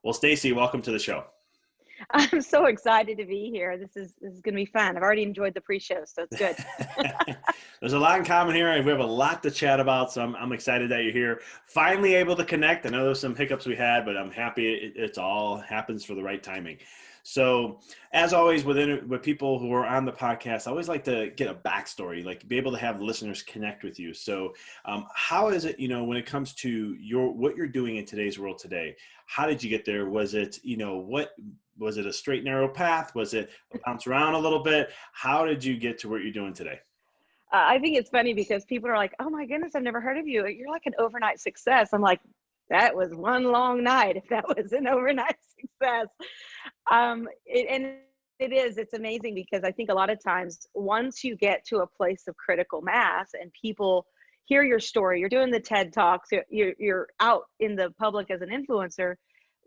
Well, Staci, welcome to the show. I'm so excited to be here. This is going to be fun. I've already enjoyed the pre-show, so it's good. There's a lot in common here, and we have a lot to chat about, so I'm excited that you're here. Finally able to connect. I know there's some hiccups we had, but I'm happy it's all happens for the right timing. So, as always, with people who are on the podcast, I always like to get a backstory, like be able to have listeners connect with you. So, how is it, when it comes to what you're doing in today's world today? How did you get there? Was it, what was it a straight narrow path? Was it a bounce around a little bit? How did you get to what you're doing today? I think it's funny because people are like, "Oh my goodness, I've never heard of you. You're like an overnight success." I'm like, "That was one long night. If that was an overnight success." And it is. It's amazing because I think a lot of times once you get to a place of critical mass and people hear your story, you're doing the TED Talks, you're out in the public as an influencer,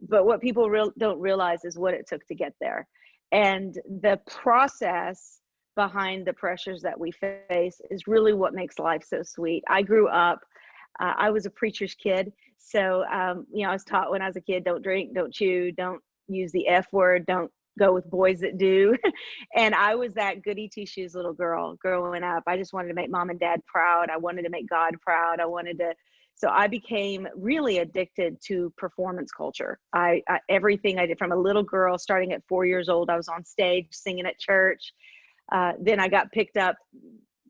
but what people don't realize is what it took to get there, and the process behind the pressures that we face is really what makes life so sweet. I grew up, I was a preacher's kid. So, I was taught when I was a kid, don't drink, don't chew, don't use the F word, don't go with boys that do. And I was that goody two shoes little girl growing up. I just wanted to make mom and dad proud. I wanted to make God proud. So I became really addicted to performance culture. Everything I did from a little girl, starting at 4 years old, I was on stage singing at church. Then I got picked up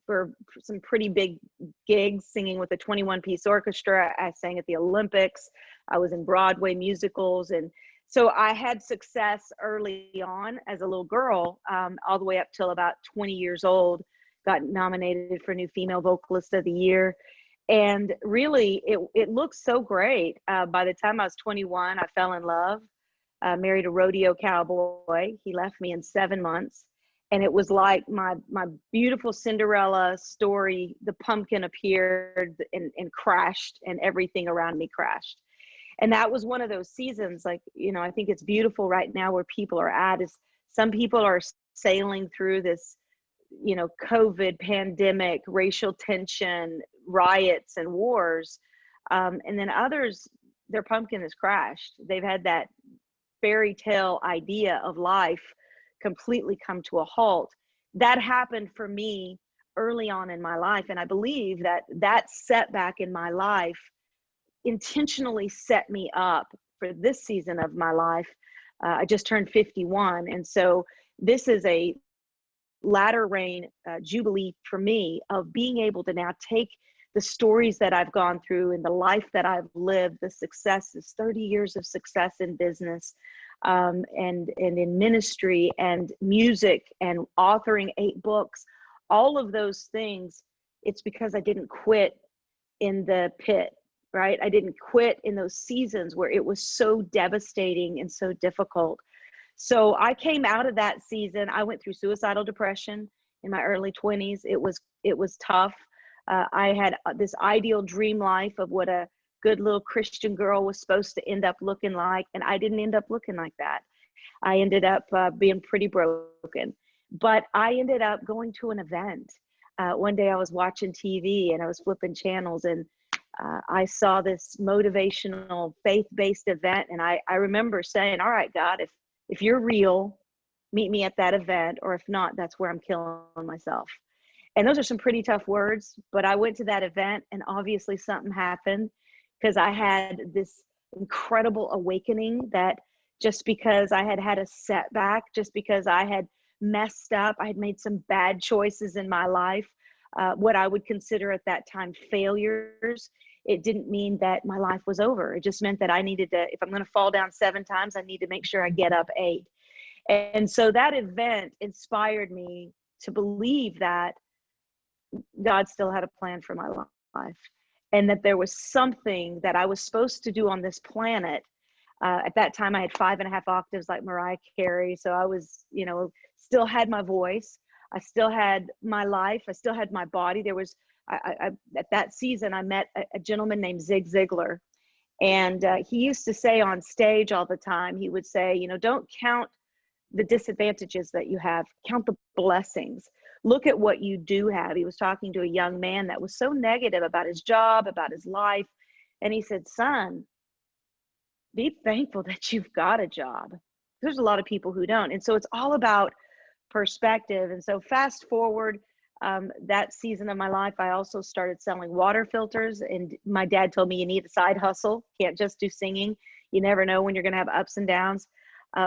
for some pretty big gigs singing with a 21-piece orchestra. I sang at the Olympics. I was in Broadway musicals. And so I had success early on as a little girl, all the way up till about 20 years old, got nominated for New Female Vocalist of the Year. And really, it looked so great. By the time I was 21, I fell in love, married a rodeo cowboy. He left me in 7 months. And it was like my beautiful Cinderella story. The pumpkin appeared and crashed, and everything around me crashed. And that was one of those seasons, like, I think it's beautiful right now where people are at is some people are sailing through this, COVID pandemic, racial tension, riots and wars. And then others, their pumpkin has crashed. They've had that fairy tale idea of life completely come to a halt. That happened for me early on in my life. And I believe that setback in my life intentionally set me up for this season of my life. I just turned 51. And so this is a latter rain jubilee for me of being able to now take the stories that I've gone through and the life that I've lived, the successes, 30 years of success in business, and in ministry and music and authoring 8 books, all of those things. It's because I didn't quit in the pit, right? I didn't quit in those seasons where it was so devastating and so difficult. So I came out of that season. I went through suicidal depression in my early 20s. It was tough. I had this ideal dream life of what a good little Christian girl was supposed to end up looking like. And I didn't end up looking like that. I ended up being pretty broken. But I ended up going to an event. One day I was watching TV and I was flipping channels, and I saw this motivational faith-based event. And I remember saying, all right, God, if you're real, meet me at that event. Or if not, that's where I'm killing myself. And those are some pretty tough words, but I went to that event and obviously something happened because I had this incredible awakening that just because I had had a setback, just because I had messed up, I had made some bad choices in my life, what I would consider at that time failures, it didn't mean that my life was over. It just meant that I needed to, if I'm going to fall down 7 times, I need to make sure I get up 8. And so that event inspired me to believe that God still had a plan for my life, and that there was something that I was supposed to do on this planet. At that time, I had 5.5 octaves like Mariah Carey. So I was, still had my voice. I still had my life. I still had my body. There was, at that season, I met a gentleman named Zig Ziglar. And he used to say on stage all the time, he would say, don't count the disadvantages that you have, count the blessings. Look at what you do have. He was talking to a young man that was so negative about his job, about his life. And he said, son, be thankful that you've got a job. There's a lot of people who don't. And so it's all about perspective. And so fast forward, that season of my life, I also started selling water filters. And my dad told me you need a side hustle. Can't just do singing. You never know when you're going to have ups and downs.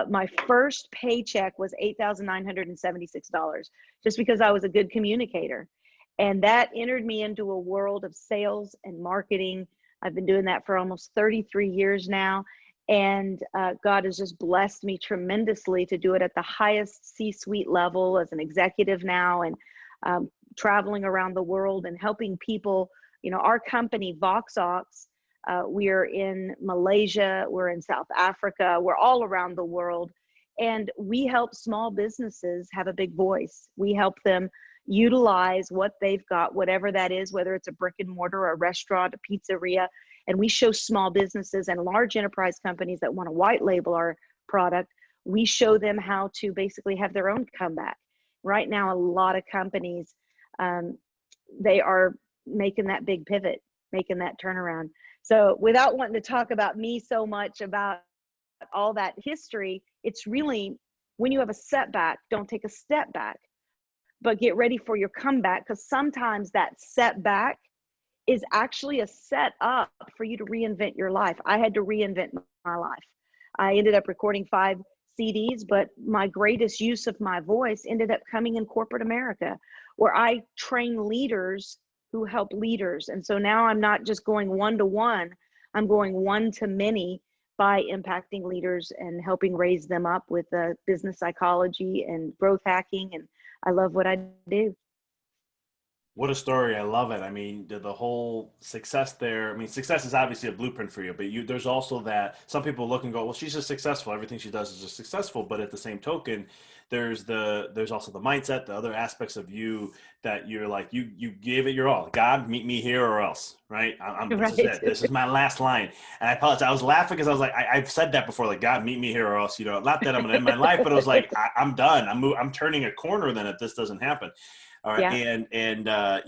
My first paycheck was $8,976 just because I was a good communicator. And that entered me into a world of sales and marketing. I've been doing that for almost 33 years now. And God has just blessed me tremendously to do it at the highest C-suite level as an executive now, and traveling around the world and helping people. You know, our company, VoxOx, we're in Malaysia, we're in South Africa, we're all around the world. And we help small businesses have a big voice. We help them utilize what they've got, whatever that is, whether it's a brick and mortar, a restaurant, a pizzeria. And we show small businesses and large enterprise companies that want to white label our product. We show them how to basically have their own comeback. Right now, a lot of companies, they are making that big pivot, making that turnaround. So without wanting to talk about me so much about all that history, it's really, when you have a setback, don't take a step back, but get ready for your comeback, because sometimes that setback is actually a set up for you to reinvent your life. I had to reinvent my life. I ended up recording 5 CDs, but my greatest use of my voice ended up coming in corporate America, where I train leaders who help leaders. And so now I'm not just going one-to-one, I'm going one-to-many by impacting leaders and helping raise them up with business psychology and growth hacking. And I love what I do. What a story. I love it. I mean, the whole success there. I mean, success is obviously a blueprint for you, but there's also that some people look and go, well, she's just successful. Everything she does is just successful. But at the same token, there's also the mindset, the other aspects of you that you're like, you gave it your all. God, meet me here or else, right? This is Right. it. This is my last line. And I apologize. I was laughing because I was like, I've said that before, like, God, meet me here or else, not that I'm going to end my life, but it was like, I'm done. I'm turning a corner then if this doesn't happen. All right. Yeah. And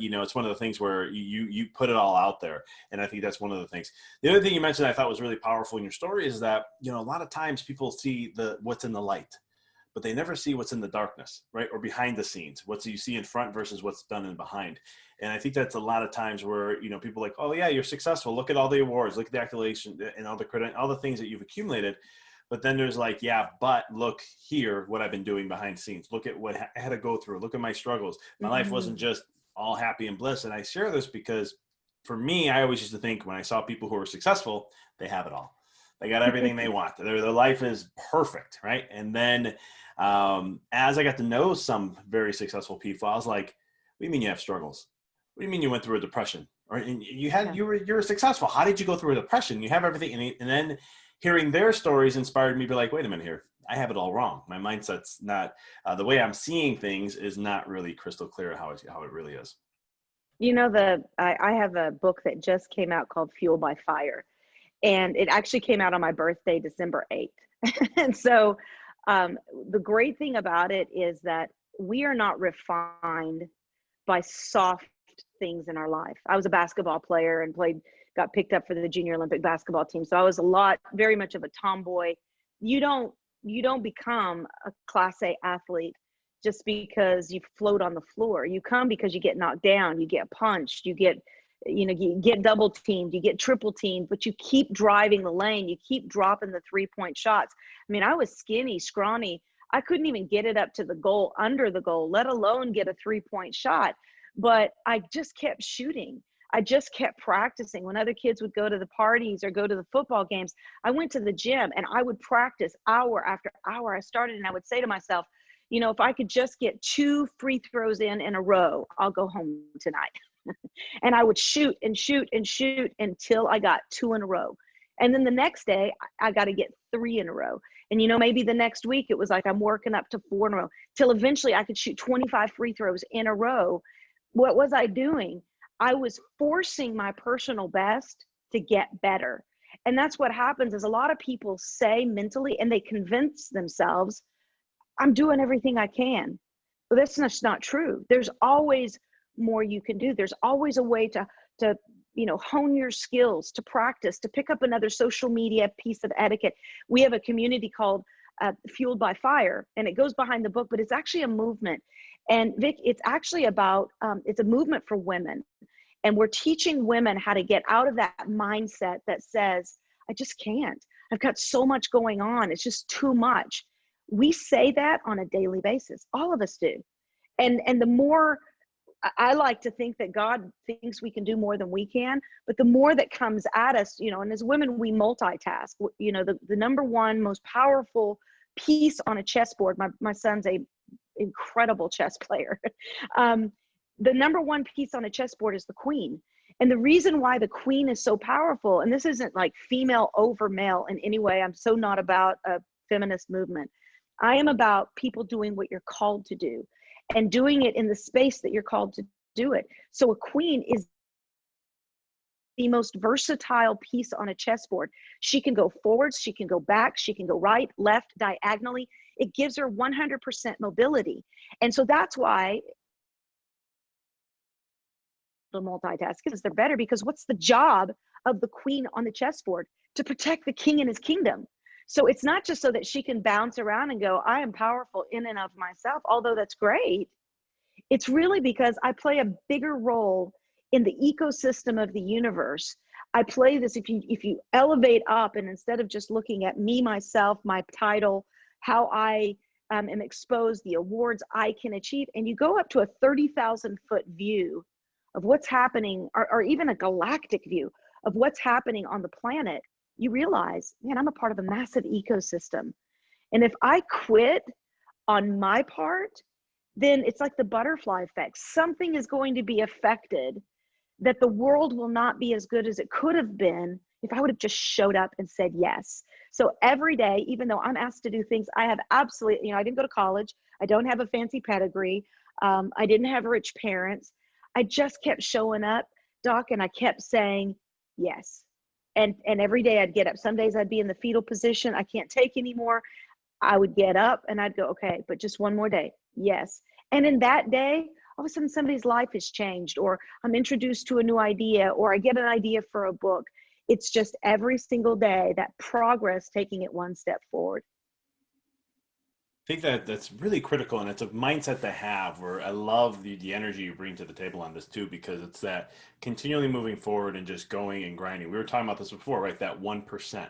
it's one of the things where you put it all out there. And I think that's one of the things. The other thing you mentioned I thought was really powerful in your story is that, a lot of times people see what's in the light, but they never see what's in the darkness, right? Or behind the scenes, what you see in front versus what's done in behind. And I think that's a lot of times where, people are like, oh yeah, you're successful. Look at all the awards, look at the accolades and all the credit, all the things that you've accumulated. But then there's like, yeah, but look here, what I've been doing behind the scenes. Look at what I had to go through. Look at my struggles. My life wasn't Mm-hmm. just all happy and bliss. And I share this because for me, I always used to think when I saw people who are successful, they have it all. They got everything they want. Their life is perfect, right? And then as I got to know some very successful people, I was like, what do you mean you have struggles? What do you mean you went through a depression? Or and Yeah. you were successful. How did you go through a depression? You have everything, and then hearing their stories inspired me to be like, wait a minute here. I have it all wrong. My mindset's not the way I'm seeing things is not really crystal clear how it really is. I have a book that just came out called Fuel by Fire, and it actually came out on my birthday, December 8th. And so the great thing about it is that we are not refined by soft things in our life. I was a basketball player and got picked up for the junior Olympic basketball team. So I was very much of a tomboy. You don't, you don't become a class A athlete just because you float on the floor. You come because you get knocked down, you get punched, you get double teamed, you get triple teamed, but you keep driving the lane, you keep dropping the 3-point shots. I mean, I was skinny, scrawny. I couldn't even get it up to the goal, under the goal, let alone get a 3-point shot. But I just kept shooting. I just kept practicing. When other kids would go to the parties or go to the football games, I went to the gym and I would practice hour after hour. I started and I would say to myself, if I could just get 2 free throws in a row, I'll go home tonight. And I would shoot and shoot and shoot until I got 2 in a row. And then the next day, I got to get 3 in a row. And, maybe the next week, it was like I'm working up to 4 in a row till eventually I could shoot 25 free throws in a row. What was I doing? I was forcing my personal best to get better. And that's what happens is a lot of people say mentally, and they convince themselves, I'm doing everything I can. But that's just not true. There's always more you can do. There's always a way to hone your skills, to practice, to pick up another social media piece of etiquette. We have a community called Fueled by Fire, and it goes behind the book, but it's actually a movement. And Vic, it's actually about, it's a movement for women. And we're teaching women how to get out of that mindset that says, I just can't. I've got so much going on. It's just too much. We say that on a daily basis. All of us do. And the more, I like to think that God thinks we can do more than we can, but the more that comes at us, and as women, we multitask. The number one most powerful piece on a chessboard, my son's a incredible chess player. The number one piece on a chessboard is the queen. And the reason why the queen is so powerful, and this isn't like female over male in any way, I'm so not about a feminist movement. I am about people doing what you're called to do and doing it in the space that you're called to do it. So a queen is the most versatile piece on a chessboard. She can go forwards, she can go back, she can go right, left, diagonally. It gives her 100% mobility. And so that's why the multitaskers, they're better, because what's the job of the queen on the chessboard? To protect the king and his kingdom. So it's not just so that she can bounce around and go, I am powerful in and of myself, although that's great. It's really because I play a bigger role in the ecosystem of the universe. I play this, if you elevate up, and instead of just looking at me, myself, my title, how I am exposed, the awards I can achieve, and you go up to a 30,000 foot view of what's happening, or even a galactic view of what's happening on the planet, you realize, man, I'm a part of a massive ecosystem. And if I quit on my part, then it's like the butterfly effect. Something is going to be affected, that the world will not be as good as it could have been if I would have just showed up and said yes. So every day, even though I'm asked to do things, I have absolutely, I didn't go to college. I don't have a fancy pedigree. I didn't have rich parents. I just kept showing up, Doc, and I kept saying yes. And every day I'd get up. Some days I'd be in the fetal position. I can't take anymore. I would get up and I'd go, okay, but just one more day. Yes. And in that day, all of a sudden somebody's life has changed, or I'm introduced to a new idea, or I get an idea for a book. It's just every single day, that progress, taking it one step forward. I think that that's really critical, and it's a mindset to have. Where I love the energy you bring to the table on this too, because it's that continually moving forward and just going and grinding. We were talking about this before, right? That 1%,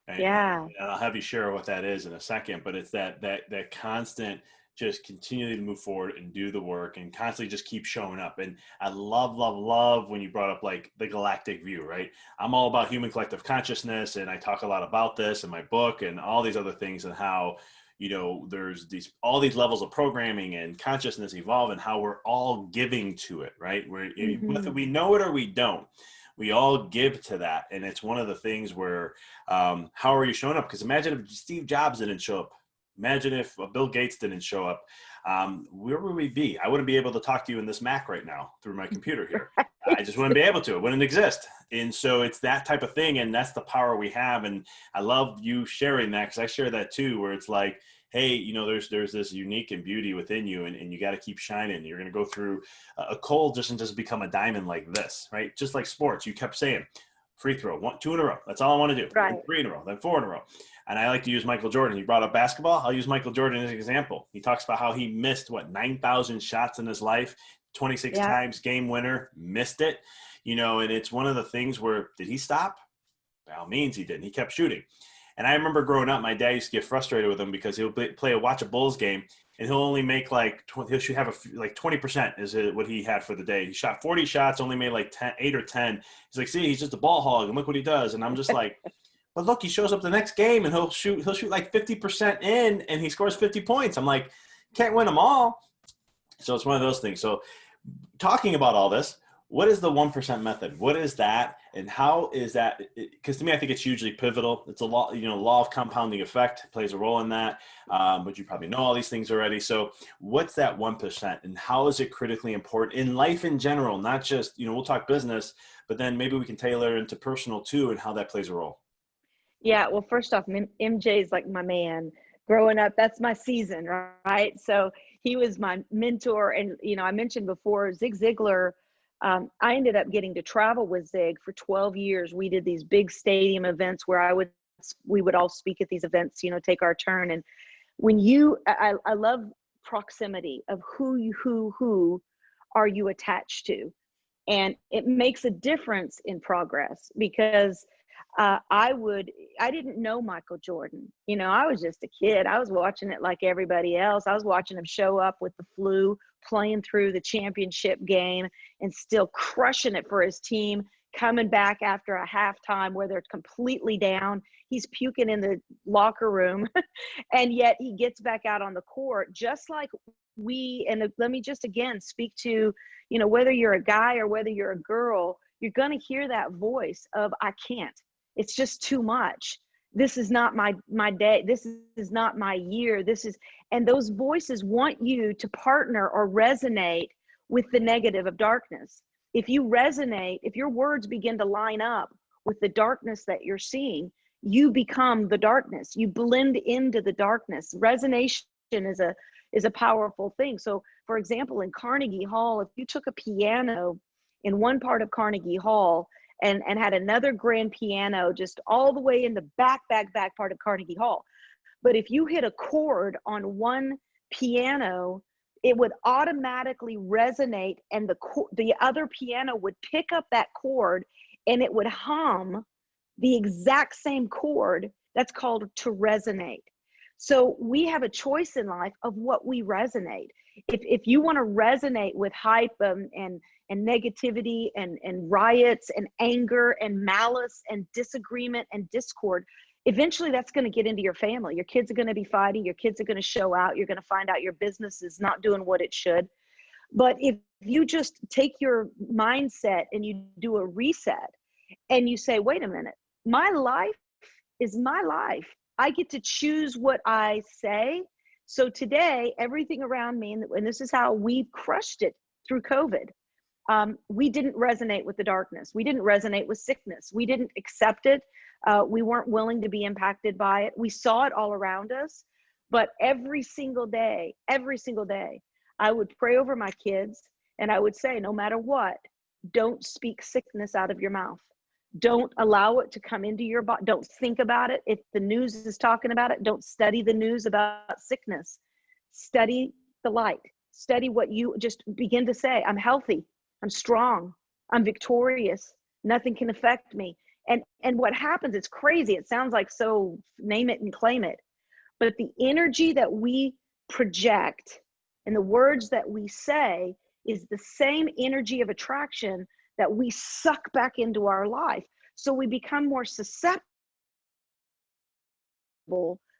Yeah. and I'll have you share what that is in a second. But it's that constant, just continually to move forward and do the work and constantly just keep showing up. And I love when you brought up like the galactic view, right? I'm all about human collective consciousness, and I talk a lot about this in my book and all these other things, and how there's all these levels of programming and consciousness evolve, and how we're all giving to it, right? Whether we know it or we don't, we all give to that. And it's one of the things where, how are you showing up? Because imagine if Steve Jobs didn't show up. Imagine if Bill Gates didn't show up. Where would we be? I wouldn't be able to talk to you in this Mac right now through my computer here. I just wouldn't be able to. It wouldn't exist. And so it's that type of thing, and that's the power we have. And I love you sharing that, because I share that too, where it's like, hey, there's this unique and beauty within you, and you got to keep shining. You're going to go through a coal doesn't just become a diamond like this, right? Just like sports, you kept saying free throw, 1, 2 in a row. That's all I want to do. Right. Then 3 in a row, then 4 in a row. And I like to use Michael Jordan. He brought up basketball. I'll use Michael Jordan as an example. He talks about how he missed 9,000 shots in his life, 26 times game winner, missed it. And it's one of the things where, did he stop? By all means he didn't. He kept shooting. And I remember growing up, my dad used to get frustrated with him because he'll watch a Bulls game, and he'll only make he should have 20% is what he had for the day. He shot 40 shots, only made 8 or 10. He's like, see, he's just a ball hog, and look what he does. And I'm just like, but look, he shows up the next game and he'll shoot 50% in, and he scores 50 points. I'm like, can't win them all. So it's one of those things. So talking about all this, what is the 1% method? What is that? And how is that? Because to me, I think it's hugely pivotal. It's a law, law of compounding effect plays a role in that. But you probably know all these things already. So what's that 1%, and how is it critically important in life in general? Not just, we'll talk business, but then maybe we can tailor into personal too, and how that plays a role. Yeah, well, first off, MJ is like my man. Growing up, that's my season, right? So he was my mentor. And, I mentioned before, Zig Ziglar I ended up getting to travel with Zig for 12 years. We did these big stadium events where we would all speak at these events, you know, take our turn. And when I love proximity of who are you attached to? And it makes a difference in progress, because I didn't know Michael Jordan. You know, I was just a kid. I was watching it like everybody else. I was watching him show up with the flu, playing through the championship game and still crushing it for his team, coming back after a halftime where they're completely down. He's puking in the locker room and yet he gets back out on the court, just like and let me just again speak to, you know, whether you're a guy or whether you're a girl, you're going to hear that voice of, I can't, it's just too much. This is not my day. This is not my year. And those voices want you to partner or resonate with the negative of darkness. If you resonate, if your words begin to line up with the darkness that you're seeing, you become the darkness. You blend into the darkness. Resonation is a powerful thing. So for example, in Carnegie Hall, if you took a piano in one part of Carnegie Hall and had another grand piano just all the way in the back part of Carnegie Hall, but if you hit a chord on one piano, it would automatically resonate, and the other piano would pick up that chord and it would hum the exact same chord. That's called to resonate. So we have a choice in life of what we resonate. If you want to resonate with hype and negativity and riots and anger and malice and disagreement and discord, eventually that's going to get into your family. Your kids are going to be fighting. Your kids are going to show out. You're going to find out your business is not doing what it should. But if you just take your mindset and you do a reset and you say, wait a minute, my life is my life. I get to choose what I say. So today, everything around me, and this is how we crushed it through COVID. We didn't resonate with the darkness. We didn't resonate with sickness. We didn't accept it. We weren't willing to be impacted by it. We saw it all around us, but every single day, I would pray over my kids and I would say, no matter what, don't speak sickness out of your mouth. Don't allow it to come into your body. Don't think about it. If the news is talking about it, don't study the news about sickness. Study the light. Study what you just begin to say. I'm healthy. I'm strong. I'm victorious. Nothing can affect me. And what happens, it's crazy. It sounds like so name it and claim it. But the energy that we project and the words that we say is the same energy of attraction that we suck back into our life. So we become more susceptible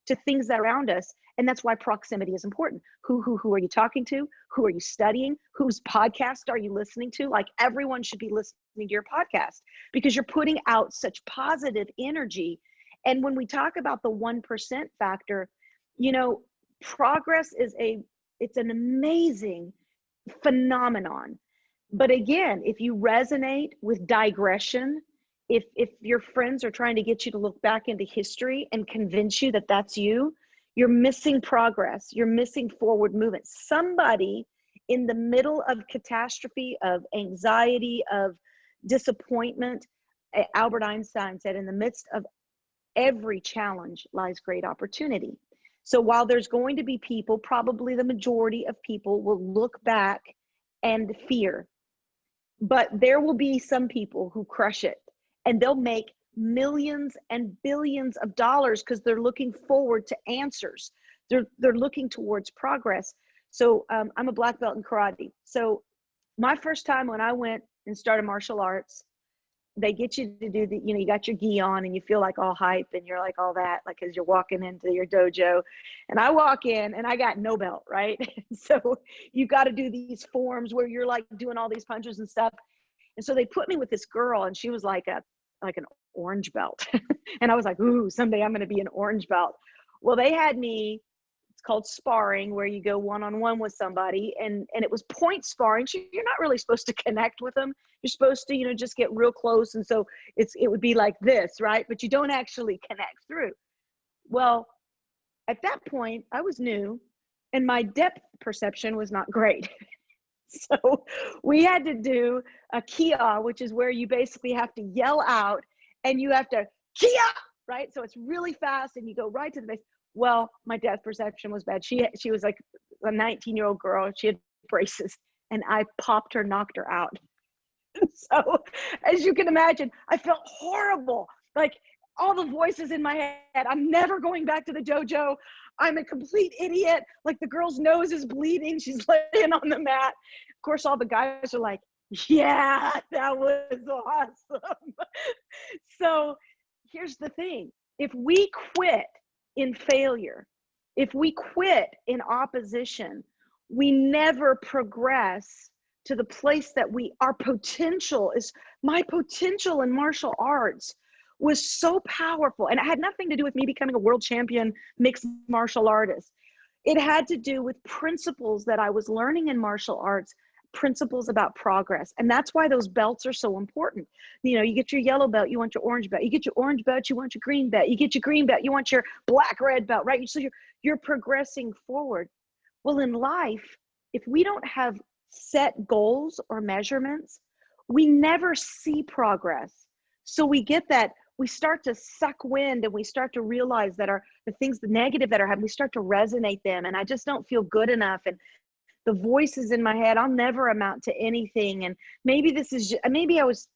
to things that are around us. And that's why proximity is important. Who are you talking to? Who are you studying? Whose podcast are you listening to? Like, everyone should be listening to your podcast because you're putting out such positive energy. And when we talk about the 1% factor, you know, progress it's an amazing phenomenon. But again, if you resonate with digression, if your friends are trying to get you to look back into history and convince you that that's you're missing progress. You're missing forward movement. Somebody in the middle of catastrophe, of anxiety, of disappointment, Albert Einstein said, in the midst of every challenge lies great opportunity. So while there's going to be people, probably the majority of people will look back and fear. But there will be some people who crush it and they'll make millions and billions of dollars because they're looking forward to answers. They're looking towards progress. So I'm a black belt in karate. So my first time when I went and started martial arts, they get you to do you got your gi on and you feel like all hype and you're like all that, like as you're walking into your dojo. And I walk in and I got no belt, right? So you got to do these forms where you're like doing all these punches and stuff. And so they put me with this girl and she was like an orange belt. And I was like, ooh, someday I'm going to be an orange belt. Well, they had me, it's called sparring, where you go one-on-one with somebody, and it was point sparring. So you're not really supposed to connect with them. You're supposed to, just get real close. And so it would be like this, right? But you don't actually connect through. Well, at that point, I was new and my depth perception was not great. So we had to do a Kia, which is where you basically have to yell out and you have to Kia, right? So it's really fast and you go right to the base. Well, my depth perception was bad. She was like a 19-year-old girl. She had braces and I popped her, knocked her out. So as you can imagine, I felt horrible. Like all the voices in my head, I'm never going back to the dojo. I'm a complete idiot. Like the girl's nose is bleeding. She's laying on the mat. Of course, all the guys are like, yeah, that was awesome. So here's the thing. If we quit in failure, if we quit in opposition, we never progress to the place that our potential is. My potential in martial arts was so powerful, and it had nothing to do with me becoming a world champion mixed martial artist. It had to do with principles that I was learning in martial arts, principles about progress. And that's why those belts are so important. You know, you get your yellow belt, you want your orange belt. You get your orange belt, you want your green belt. You get your green belt, you want your black red belt, right? So you're progressing forward. Well, in life, if we don't have set goals or measurements, we never see progress. So we get that, we start to suck wind and we start to realize that the things, the negative that are happening, we start to resonate them. And I just don't feel good enough. And the voices in my head, I'll never amount to anything. And maybe maybe I was,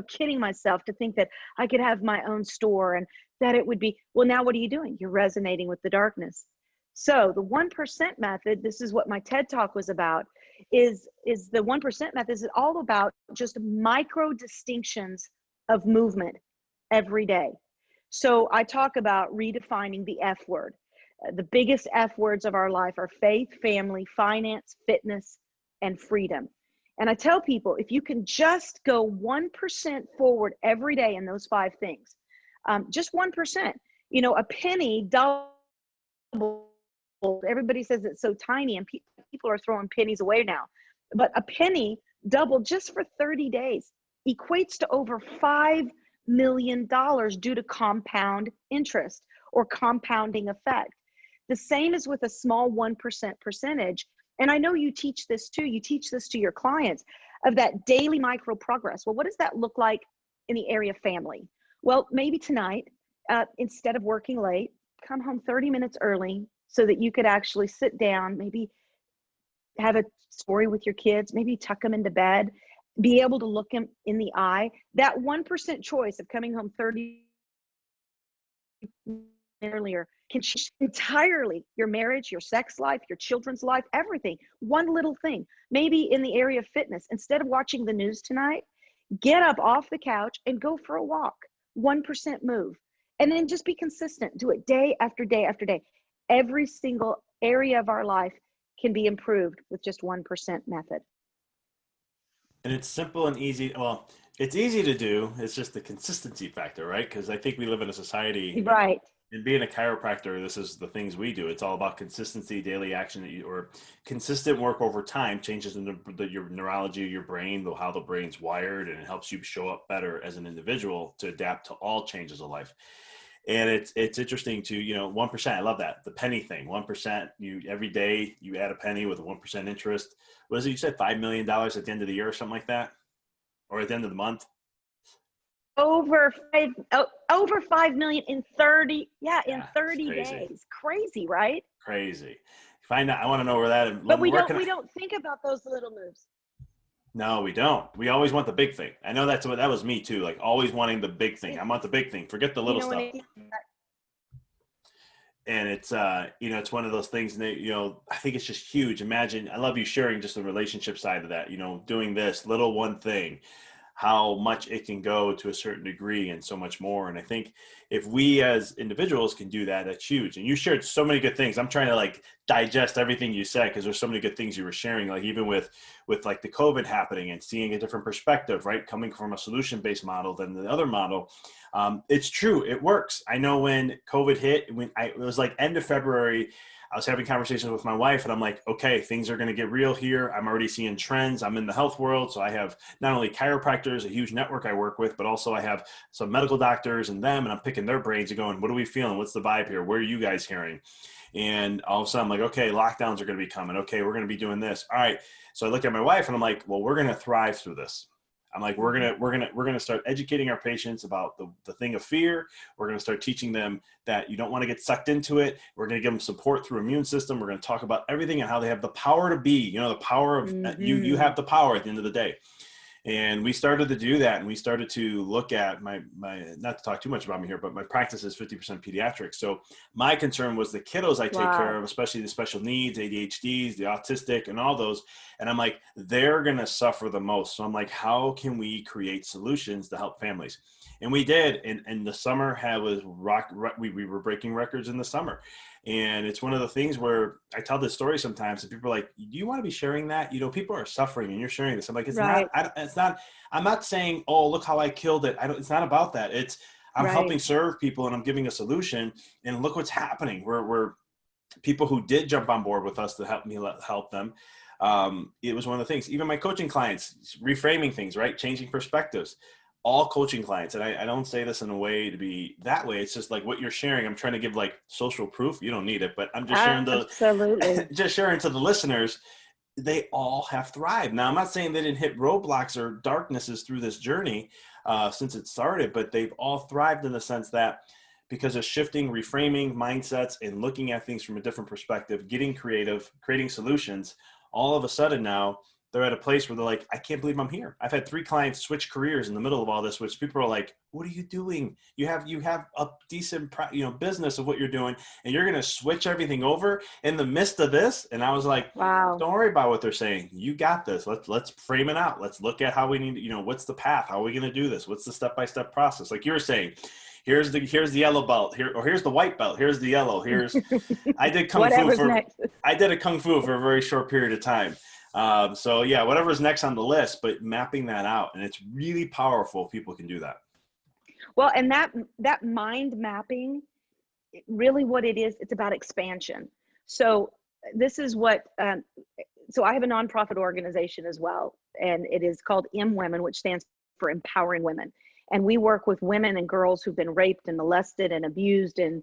kidding myself to think that I could have my own store and that it would be, well, now what are you doing? You're resonating with the darkness. So the 1% method, this is what my TED Talk was about, is the 1% method is all about just micro distinctions of movement every day. So I talk about redefining the F word. The biggest F words of our life are faith, family, finance, fitness, and freedom. And I tell people, if you can just go 1% forward every day in those 5 things, just 1%, a penny doubled. Everybody says it's so tiny and people are throwing pennies away now. But a penny doubled just for 30 days equates to over $5 million due to compound interest or compounding effect. The same as with a small 1% percentage. And I know you teach this too. You teach this to your clients of that daily micro progress. Well, what does that look like in the area of family? Well, maybe tonight, instead of working late, come home 30 minutes early so that you could actually sit down, maybe have a story with your kids, maybe tuck them into bed, be able to look them in the eye. That 1% choice of coming home 30 earlier can change entirely your marriage, your sex life, your children's life, everything. One little thing. Maybe in the area of fitness, instead of watching the news tonight, get up off the couch and go for a walk. 1% move. And then just be consistent. Do it day after day after day. Every single area of our life can be improved with just 1% method. And it's simple and easy. Well, it's easy to do. It's just the consistency factor, right? Because I think we live in a society, Right. and being a chiropractor, this is the things we do. It's all about consistency, daily action, or consistent work over time changes in your neurology of your brain, how the brain's wired, and it helps you show up better as an individual to adapt to all changes of life. And it's interesting to, 1%. I love that. The penny thing, 1%, every day you add a penny with a 1% interest. What is it? You said $5 million at the end of the year or something like that? Or at the end of the month? Over 5 million in 30. Yeah. In 30 crazy. days. Crazy, right? Crazy. Find out. I want to know where that. But we don't think about those little moves. No, we don't. We always want the big thing. I know that was me too. Like always wanting the big thing. I want the big thing. Forget the little stuff. And it's it's one of those things that, I think it's just huge. Imagine, I love you sharing just the relationship side of that, doing this little one thing, how much it can go to a certain degree and so much more. And I think if we as individuals can do that, that's huge. And you shared so many good things. I'm trying to digest everything you said, because there's so many good things you were sharing, like even with like the COVID happening and seeing a different perspective, right? Coming from a solution-based model than the other model. It's true. It works. I know when COVID hit, it was like end of February, I was having conversations with my wife and I'm like, okay, things are going to get real here. I'm already seeing trends. I'm in the health world. So I have not only chiropractors, a huge network I work with, but also I have some medical doctors and them, and I'm picking picking their brains and going, what are we feeling? What's the vibe here? What are you guys hearing? And all of a sudden I'm like, okay, lockdowns are going to be coming. Okay, we're going to be doing this. All right. So I look at my wife and I'm like, well, we're going to thrive through this. I'm like, we're gonna start educating our patients about the thing of fear. We're gonna start teaching them that you don't want to get sucked into it. We're gonna give them support through immune system. We're gonna talk about everything and how they have the power to be. You know, the power of you have the power at the end of the day. And we started to do that, and we started to look at my not to talk too much about me here, but my practice is 50% pediatrics. So my concern was the kiddos I take care of, especially the special needs, ADHDs, the autistic, and all those. And I'm like, they're going to suffer the most. So I'm like, how can we create solutions to help families? And we did. And the summer we were breaking records in the summer. And it's one of the things where I tell this story sometimes and people are like, do you want to be sharing that? You know, people are suffering and you're sharing this. I'm like, I'm not saying, oh, look how I killed it. It's not about that. I'm helping serve people and I'm giving a solution, and look what's happening. We're people who did jump on board with us to help them. It was one of the things, even my coaching clients, reframing things, right? Changing perspectives. All coaching clients, and I don't say this in a way to be that way. It's just like what you're sharing. I'm trying to give like social proof. You don't need it, but I'm just sharing just sharing to the listeners. They all have thrived. Now, I'm not saying they didn't hit roadblocks or darknesses through this journey since it started, but they've all thrived in the sense that because of shifting, reframing mindsets and looking at things from a different perspective, getting creative, creating solutions, all of a sudden now they're at a place where they're like, I can't believe I'm here. I've had 3 clients switch careers in the middle of all this, which people are like, what are you doing? You have a decent, business of what you're doing, and you're going to switch everything over in the midst of this. And I was like, wow, don't worry about what they're saying. You got this. Let's frame it out. Let's look at how we need, what's the path? How are we going to do this? What's the step-by-step process? Like you were saying, here's the yellow belt here, or here's the white belt. Here's the yellow. I did Kung Fu I did a Kung Fu for a very short period of time. So yeah, whatever's next on the list, but mapping that out, and it's really powerful if people can do that. Well, and that mind mapping, really what it is, it's about expansion. So this is what, so I have a nonprofit organization as well, and it is called Women, which stands for Empowering Women. And we work with women and girls who've been raped and molested and abused and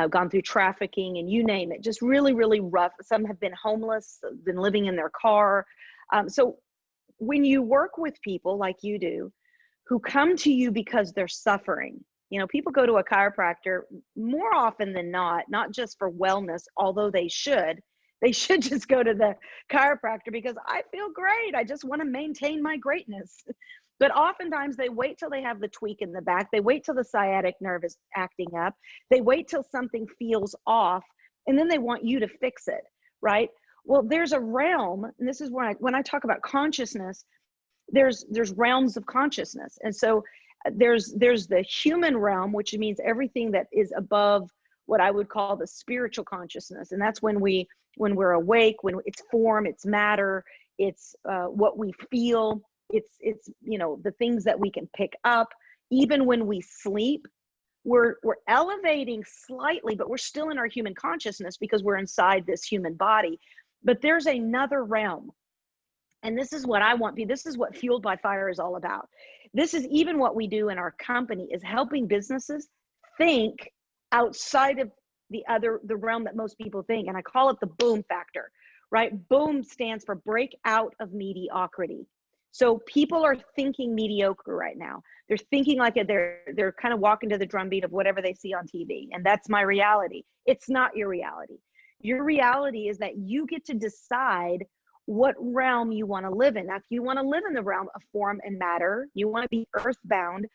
gone through trafficking and you name it, just really, really rough. Some have been homeless, been living in their car. So when you work with people like you do, who come to you because they're suffering, people go to a chiropractor more often than not just for wellness, although they should just go to the chiropractor because I feel great. I just want to maintain my greatness. But oftentimes they wait till they have the tweak in the back. They wait till the sciatic nerve is acting up. They wait till something feels off, and then they want you to fix it, right? Well, there's a realm, and this is where when I talk about consciousness, there's realms of consciousness. And so there's the human realm, which means everything that is above what I would call the spiritual consciousness. And that's when we're awake, when it's form, it's matter, it's what we feel. It's the things that we can pick up. Even when we sleep, we're elevating slightly, but we're still in our human consciousness because we're inside this human body. But there's another realm, and this is what I want. This is what Fueled by Fire is all about. This is even what we do in our company, is helping businesses think outside of the realm that most people think, and I call it the boom factor. Right? Boom stands for break out of mediocrity. So people are thinking mediocre right now. They're thinking like they're kind of walking to the drumbeat of whatever they see on TV. And that's my reality. It's not your reality. Your reality is that you get to decide what realm you want to live in. Now, if you want to live in the realm of form and matter, you want to be earthbound.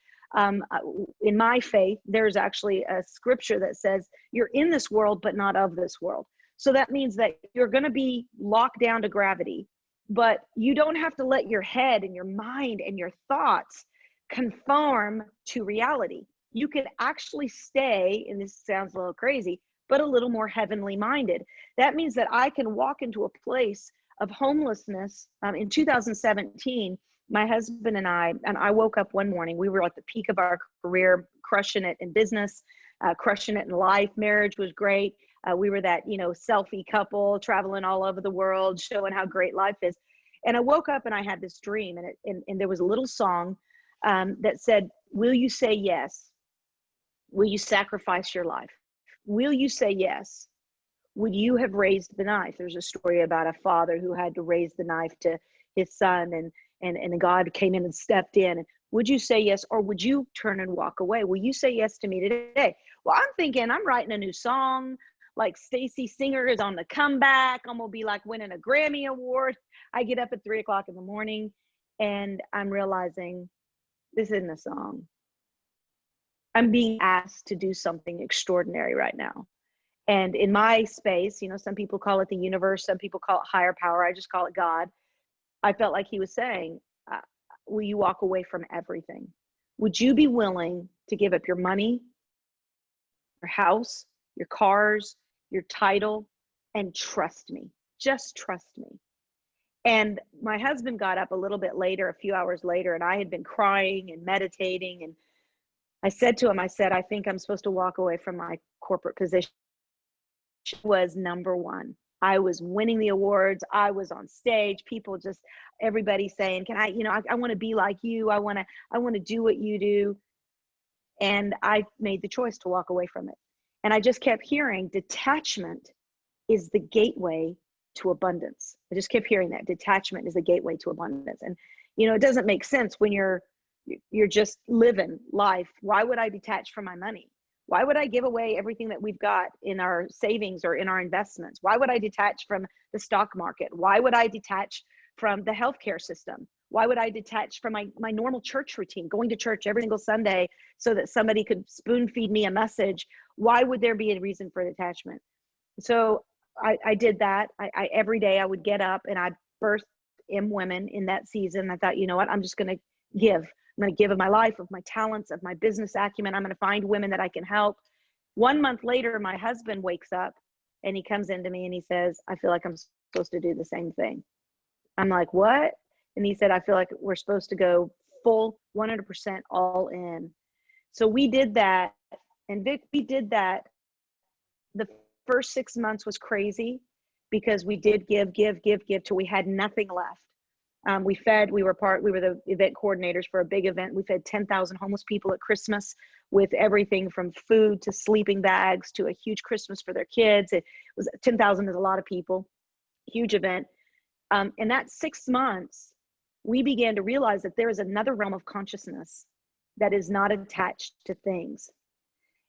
In my faith, there's actually a scripture that says you're in this world, but not of this world. So that means that you're going to be locked down to gravity. But you don't have to let your head and your mind and your thoughts conform to reality. You can actually stay, and this sounds a little crazy, but a little more heavenly minded. That means that I can walk into a place of homelessness. In 2017, my husband and I woke up one morning, we were at the peak of our career, crushing it in business, crushing it in life. Marriage was great. We were that, selfie couple traveling all over the world, showing how great life is. And I woke up and I had this dream, and there was a little song that said, "Will you say yes?" Will you sacrifice your life? Will you say yes? Would you have raised the knife? There's a story about a father who had to raise the knife to his son, and God came in and stepped in. And would you say yes, or would you turn and walk away? Will you say yes to me today? Well, I'm thinking I'm writing a new song. Like Staci Singer is on the comeback. I'm gonna be like winning a Grammy Award. I get up at 3 o'clock in the morning, and I'm realizing this isn't a song. I'm being asked to do something extraordinary right now. And in my space, you know, some people call it the universe, some people call it higher power. I just call it God. I felt like he was saying, will you walk away from everything? Would you be willing to give up your money, your house, your cars, your title, and trust me? Just trust me. And my husband got up a little bit later, a few hours later, and I had been crying and meditating. And I said to him, I said, I think I'm supposed to walk away from my corporate position. Was number one. I was winning the awards. I was on stage. People just, everybody saying, can I, you know, I want to be like you. I want to do what you do. And I made the choice to walk away from it. And I just kept hearing detachment is the gateway to abundance. I just kept hearing that detachment is the gateway to abundance. And, you know, it doesn't make sense when you're just living life. Why would I detach from my money? Why would I give away everything that we've got in our savings or in our investments? Why would I detach from the stock market? Why would I detach from the healthcare system? Why would I detach from my normal church routine, going to church every single Sunday so that somebody could spoon feed me a message? Why would there be a reason for detachment? So I did that. I every day I would get up and I birthed M Women in that season. I thought, you know what, I'm just going to give. I'm going to give of my life, of my talents, of my business acumen. I'm going to find women that I can help. 1 month later, my husband wakes up and he comes into me and he says, I feel like I'm supposed to do the same thing. I'm like, what? And he said, I feel like we're supposed to go full 100% all in. So we did that. And Vic, we did that. The first 6 months was crazy because we did give till we had nothing left. We were the event coordinators for a big event. We fed 10,000 homeless people at Christmas with everything from food to sleeping bags to a huge Christmas for their kids. It was 10,000 is a lot of people, huge event. In that 6 months, we began to realize that there is another realm of consciousness that is not attached to things.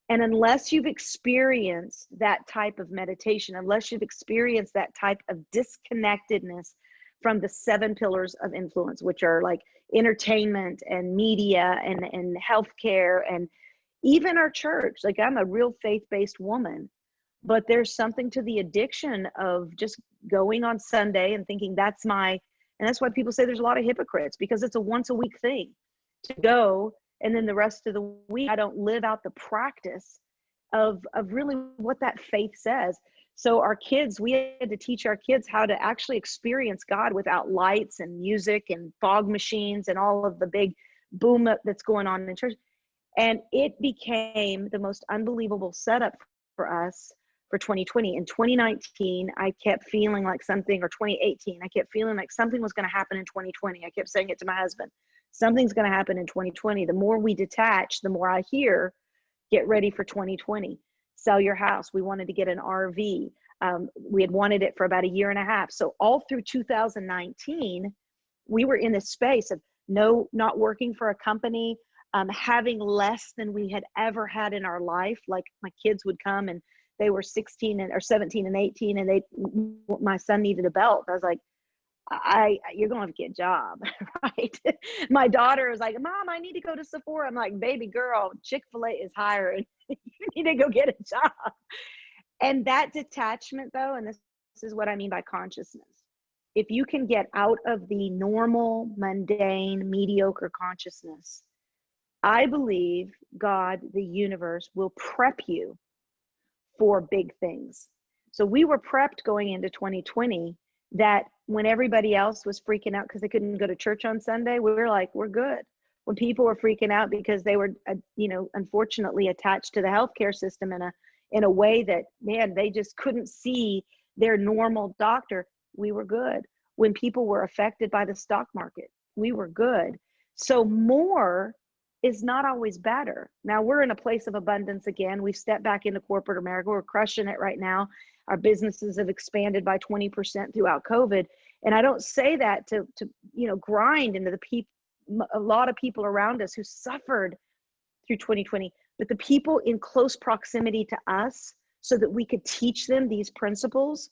And unless you've experienced that type of meditation, unless you've experienced that type of disconnectedness from the 7 pillars of influence, which are like entertainment and media and healthcare and even our church. Like I'm a real faith-based woman, but there's something to the addiction of just going on Sunday and thinking and that's why people say there's a lot of hypocrites, because it's a once a week thing to go. And then the rest of the week, I don't live out the practice of really what that faith says. So our kids, we had to teach our kids how to actually experience God without lights and music and fog machines and all of the big boom that's going on in church. And it became the most unbelievable setup for us for 2020. In 2019, I kept feeling like something, or 2018, I kept feeling like something was going to happen in 2020. I kept saying it to my husband, something's going to happen in 2020. The more we detach, the more I hear, get ready for 2020. Sell your house. We wanted to get an RV. We had wanted it for about 1.5 years. So all through 2019, we were in this space of not working for a company, having less than we had ever had in our life. Like my kids would come and they were 17 and 18, and my son needed a belt. I was like, you're going to have to get a job, right? My daughter was like, Mom, I need to go to Sephora. I'm like, baby girl, Chick-fil-A is hiring. You need to go get a job. And that detachment though, and this is what I mean by consciousness. If you can get out of the normal, mundane, mediocre consciousness, I believe God, the universe, will prep you for big things. So we were prepped going into 2020 that when everybody else was freaking out because they couldn't go to church on Sunday, we were like, we're good. When people were freaking out because they were, unfortunately attached to the healthcare system in a way that, man, they just couldn't see their normal doctor, we were good. When people were affected by the stock market, we were good. So more is not always better. Now we're in a place of abundance again. We've stepped back into corporate America. We're crushing it right now. Our businesses have expanded by 20% throughout COVID. And I don't say that to grind into the people, a lot of people around us who suffered through 2020, but the people in close proximity to us so that we could teach them these principles.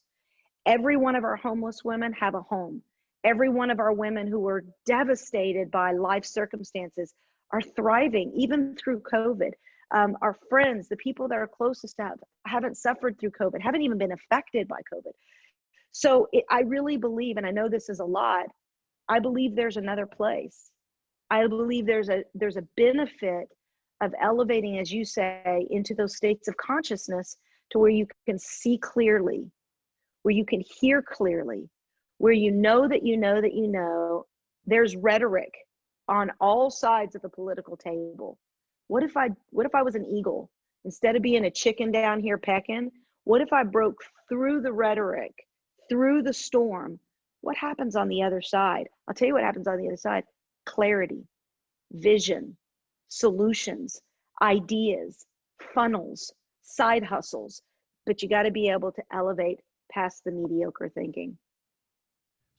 Every one of our homeless women have a home. Every one of our women who were devastated by life circumstances are thriving, even through COVID. Our friends, the people that are closest to us, haven't suffered through COVID, haven't even been affected by COVID. So I really believe, and I know this is a lot, I believe there's another place. I believe there's a benefit of elevating, as you say, into those states of consciousness to where you can see clearly, where you can hear clearly, where you know that you know that you know. There's rhetoric on all sides of the political table. What if I was an eagle? Instead of being a chicken down here pecking, what if I broke through the rhetoric, through the storm? What happens on the other side? I'll tell you what happens on the other side. Clarity, vision, solutions, ideas, funnels, side hustles. But you got to be able to elevate past the mediocre thinking.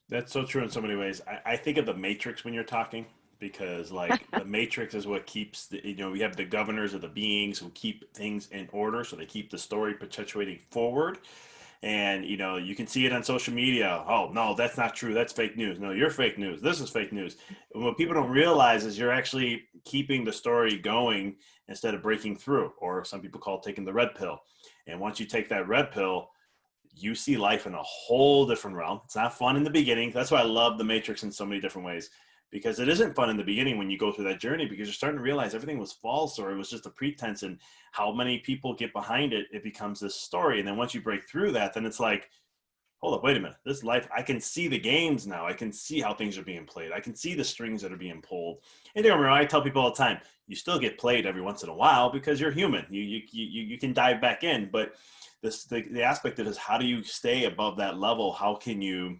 That's so true in so many ways. I think of the Matrix when you're talking, because like the Matrix is what keeps we have the governors of the beings who keep things in order, so they keep the story perpetuating forward. And you can see it on social media. Oh no, that's not true, that's fake news. No, you're fake news, this is fake news. And what people don't realize is you're actually keeping the story going instead of breaking through, or some people call it taking the red pill. And once you take that red pill, you see life in a whole different realm. It's not fun in the beginning. That's why I love the Matrix in so many different ways, because it isn't fun in the beginning when you go through that journey, because you're starting to realize everything was false, or it was just a pretense, and how many people get behind it. It becomes this story. And then once you break through that, then it's like, hold up, wait a minute, this life, I can see the games now. I can see how things are being played. I can see the strings that are being pulled. And I tell people all the time, you still get played every once in a while because you're human. You can dive back in, but the aspect of it is, how do you stay above that level? How can you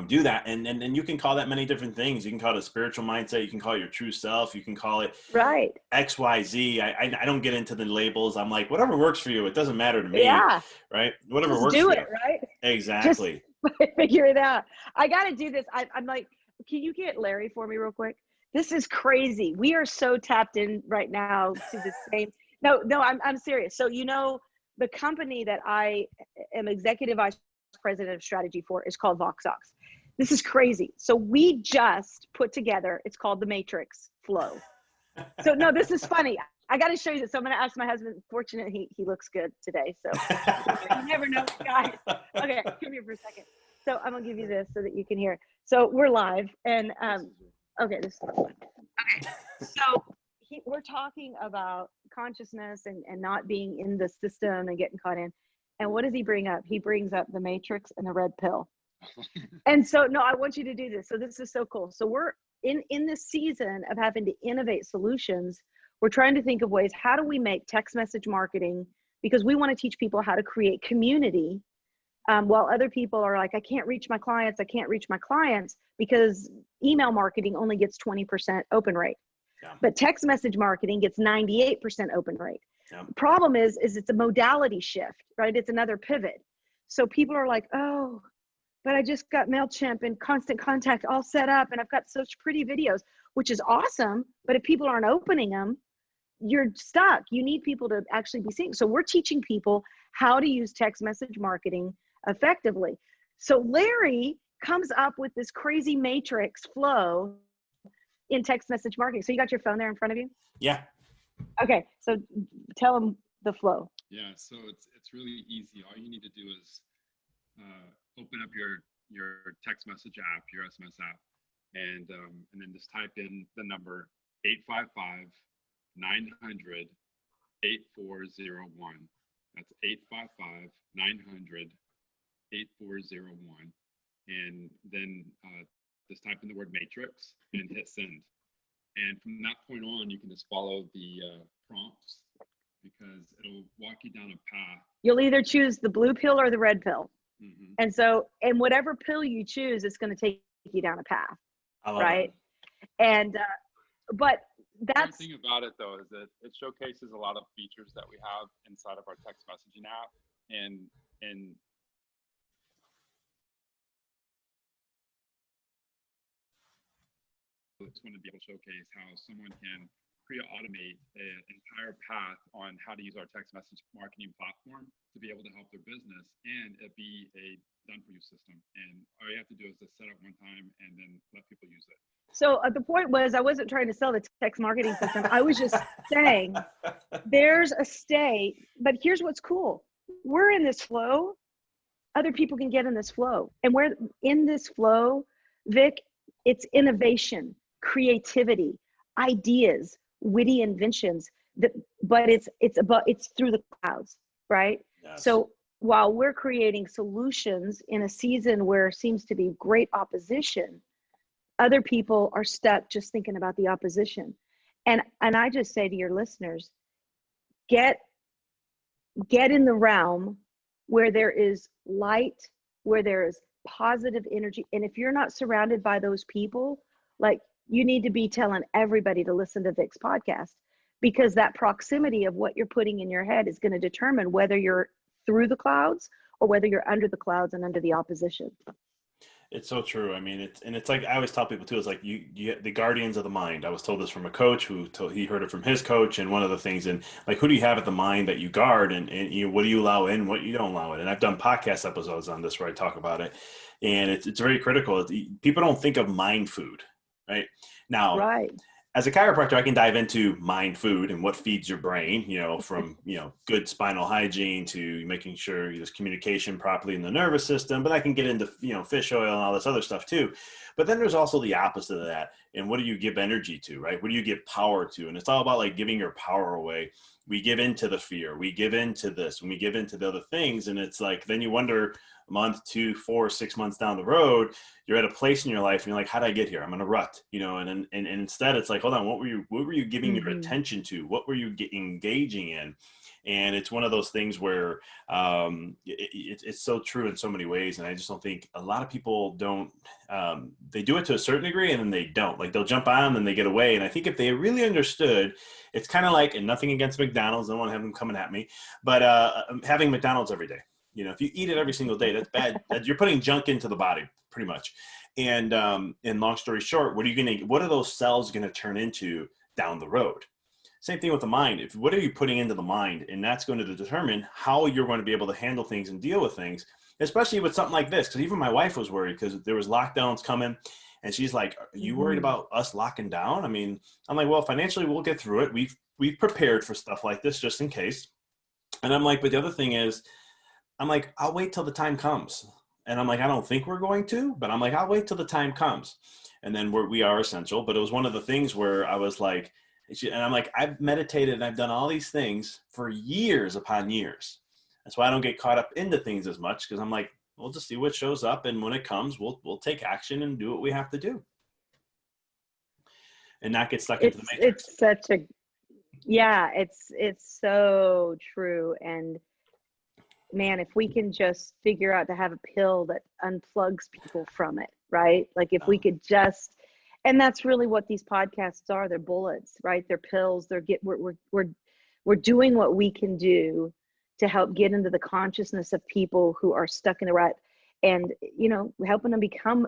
do that? And you can call that many different things. You can call it a spiritual mindset. You can call it your true self. You can call it right. XYZ. I don't get into the labels. I'm like, whatever works for you. It doesn't matter to me. Yeah. Right. Whatever Just works do for it, you. right? Exactly. Just figure it out. I got to do this. I'm like, can you get Larry for me real quick? This is crazy. We are so tapped in right now to the same. No, I'm serious. So, the company that I am executive vice president of strategy for is called VoxOx. This is crazy. So we just put together, it's called the Matrix Flow. So no, this is funny. I got to show you this. So I'm going to ask my husband. Fortunately, he looks good today. So you never know, guys. Okay, come here for a second. So I'm going to give you this so that you can hear. So we're live, and okay, this is fun. Okay, so we're talking about consciousness and not being in the system and getting caught in. And what does he bring up? He brings up the Matrix and the red pill. And so, no, I want you to do this. So this is so cool. So we're in this season of having to innovate solutions. We're trying to think of ways, how do we make text message marketing, because we want to teach people how to create community, while other people are like, I can't reach my clients. I can't reach my clients because email marketing only gets 20% open rate. Yeah. But text message marketing gets 98% open rate. Yeah. The problem is it's a modality shift, right? It's another pivot. So people are like, oh, but I just got MailChimp and Constant Contact all set up, and I've got such pretty videos, which is awesome. But if people aren't opening them, you're stuck. You need people to actually be seeing. So we're teaching people how to use text message marketing effectively. So Larry comes up with this crazy matrix flow in text message marketing. So you got your phone there in front of you? Yeah. Okay. So tell them the flow. Yeah. So it's really easy. All you need to do is open up your text message app, your SMS app, and then just type in the number 855-900-8401. That's 855-900-8401. And then just type in the word matrix and hit send. And from that point on, you can just follow the prompts, because it'll walk you down a path. You'll either choose the blue pill or the red pill. Mm-hmm. And so, and whatever pill you choose, it's going to take you down a path, right? That. And, but that's thing about it though is that it showcases a lot of features that we have inside of our text messaging app, and it's going to be able to showcase how someone can pre-automate an entire path on how to use our text message marketing platform to be able to help their business, and it be a done for you system. And all you have to do is just set up one time and then let people use it. so the point was, I wasn't trying to sell the text marketing system. I was just saying there's a state, but here's what's cool. We're in this flow. Other people can get in this flow. And we're in this flow, Vic, it's innovation, creativity, ideas, witty inventions, but it's through the clouds, right? Yes. So while we're creating solutions in a season where seems to be great opposition, other people are stuck just thinking about the opposition. And I just say to your listeners, get in the realm where there is light, where there is positive energy. And if you're not surrounded by those people, like, you need to be telling everybody to listen to Vic's podcast, because that proximity of what you're putting in your head is going to determine whether you're through the clouds or whether you're under the clouds and under the opposition. It's so true. I mean, it's like, I always tell people too, it's like you the guardians of the mind. I was told this from a coach he heard it from his coach. And one of the things, and like, who do you have at the mind that you guard, and you know, what do you allow in, what you don't allow in? And I've done podcast episodes on this where I talk about it, and it's very critical. People don't think of mind food, right? Now, right. As a chiropractor, I can dive into mind food and what feeds your brain, you know, from, you know, good spinal hygiene to making sure there's communication properly in the nervous system. But I can get into, you know, fish oil and all this other stuff too. But then there's also the opposite of that. And what do you give energy to, right? What do you give power to? And it's all about like giving your power away. We give into the fear. We give into this, and we give into the other things. And it's like, then you wonder, a month, 2, 4, 6 months down the road, you're at a place in your life and you're like, how did I get here? I'm in a rut, you know, and instead it's like, hold on, what were you giving your attention to? What were you engaging in? And it's one of those things where it's so true in so many ways. And I just don't think a lot of people don't, they do it to a certain degree and then they don't. Like, they'll jump on and they get away. And I think if they really understood, it's kind of like, and nothing against McDonald's, I don't want to have them coming at me, but having McDonald's every day. You know, if you eat it every single day, that's bad. You're putting junk into the body, pretty much. And long story short, what are those cells going to turn into down the road? Same thing with the mind. What are you putting into the mind? And that's going to determine how you're going to be able to handle things and deal with things, especially with something like this. Because even my wife was worried because there was lockdowns coming. And she's like, are you worried about us locking down? I mean, I'm like, well, financially, we'll get through it. We've prepared for stuff like this just in case. And I'm like, but the other thing is, I'm like, I'll wait till the time comes. And I'm like, I don't think we're going to, but I'm like, I'll wait till the time comes. And then we are essential. But it was one of the things where I was like, and I'm like, I've meditated and I've done all these things for years upon years. That's why I don't get caught up into things as much, because I'm like, we'll just see what shows up. And when it comes, we'll take action and do what we have to do. And not get stuck into the matrix. It's such a, yeah, it's so true. And man, if we can just figure out to have a pill that unplugs people from it, right? Like, if we could just, and that's really what these podcasts are. They're bullets, right? They're pills. We're doing what we can do to help get into the consciousness of people who are stuck in the rut, and, you know, helping them become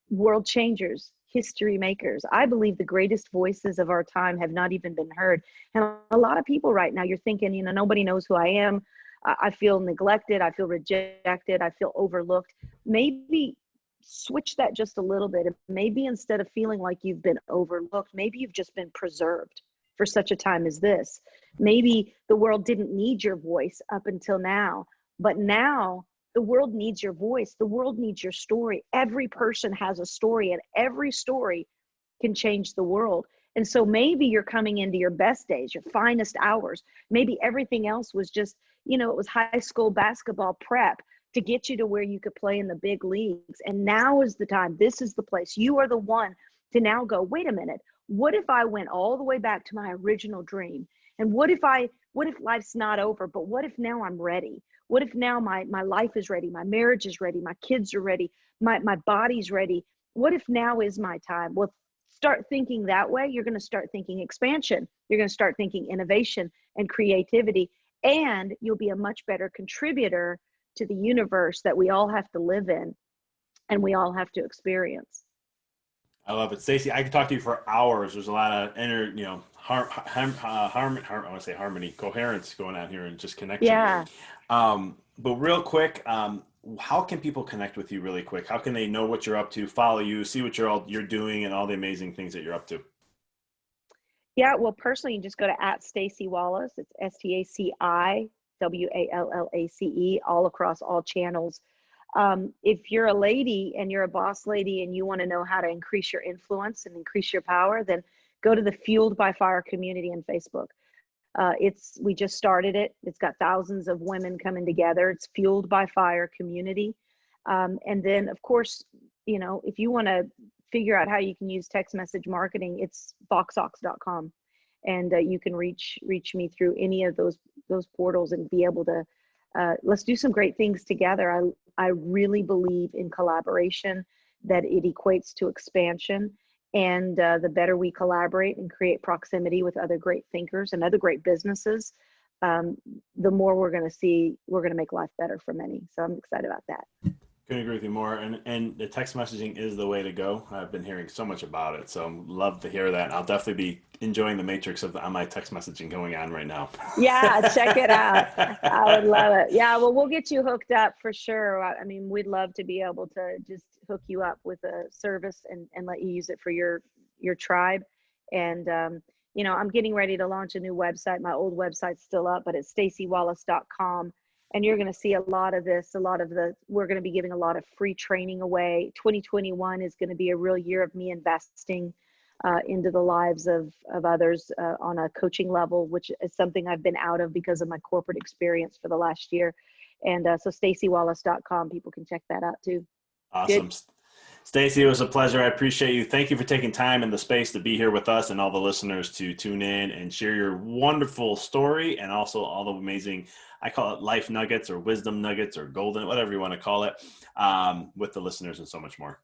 world changers, history makers. I believe the greatest voices of our time have not even been heard. And a lot of people right now, you're thinking, you know, nobody knows who I am. I feel neglected. I feel rejected. I feel overlooked. Maybe switch that just a little bit. Maybe instead of feeling like you've been overlooked, maybe you've just been preserved for such a time as this. Maybe the world didn't need your voice up until now, but now the world needs your voice. The world needs your story. Every person has a story, and every story can change the world. And so maybe you're coming into your best days, your finest hours. Maybe everything else was just, you know, it was high school basketball prep to get you to where you could play in the big leagues. And now is the time. This is the place. You are the one to now go, wait a minute. What if I went all the way back to my original dream? And what if life's not over, but what if now I'm ready? What if now my life is ready? My marriage is ready. My kids are ready. My body's ready. What if now is my time? Well, start thinking that way, you're going to start thinking expansion. You're going to start thinking innovation and creativity, and you'll be a much better contributor to the universe that we all have to live in and we all have to experience. I love it, Staci. I could talk to you for hours. There's a lot of I want to say harmony, coherence going on here, and just connection. Yeah. But real quick, how can people connect with you really quick? How can they know what you're up to, follow you, see what you're doing, and all the amazing things that you're up to? Yeah, well, personally, you just go to @Staci Wallace. It's StaciWallace, all across all channels. If you're a lady and you're a boss lady and you want to know how to increase your influence and increase your power, then go to the Fueled by Fire community on Facebook. We just started it. It's got thousands of women coming together. It's Fueled by Fire community. And then, of course, if you want to figure out how you can use text message marketing, it's boxox.com. And you can reach me through any of those portals and be able to, let's do some great things together. I really believe in collaboration, that it equates to expansion. And the better we collaborate and create proximity with other great thinkers and other great businesses, the more we're going to make life better for many. So I'm excited about that. Couldn't agree with you more. And the text messaging is the way to go. I've been hearing so much about it. So love to hear that. I'll definitely be enjoying the matrix on my text messaging going on right now. Yeah, check it out. I would love it. Yeah, well, we'll get you hooked up for sure. I mean, we'd love to be able to just hook you up with a service and let you use it for your tribe. And, I'm getting ready to launch a new website. My old website's still up, but it's staciwallace.com. And you're going to see a lot of this, we're going to be giving a lot of free training away. 2021 is going to be a real year of me investing into the lives of others on a coaching level, which is something I've been out of because of my corporate experience for the last year. And so staciwallace.com, people can check that out too. Awesome. Good. Staci, it was a pleasure. I appreciate you. Thank you for taking time and the space to be here with us and all the listeners to tune in and share your wonderful story and also all the amazing, I call it life nuggets or wisdom nuggets or golden, whatever you want to call it, with the listeners and so much more.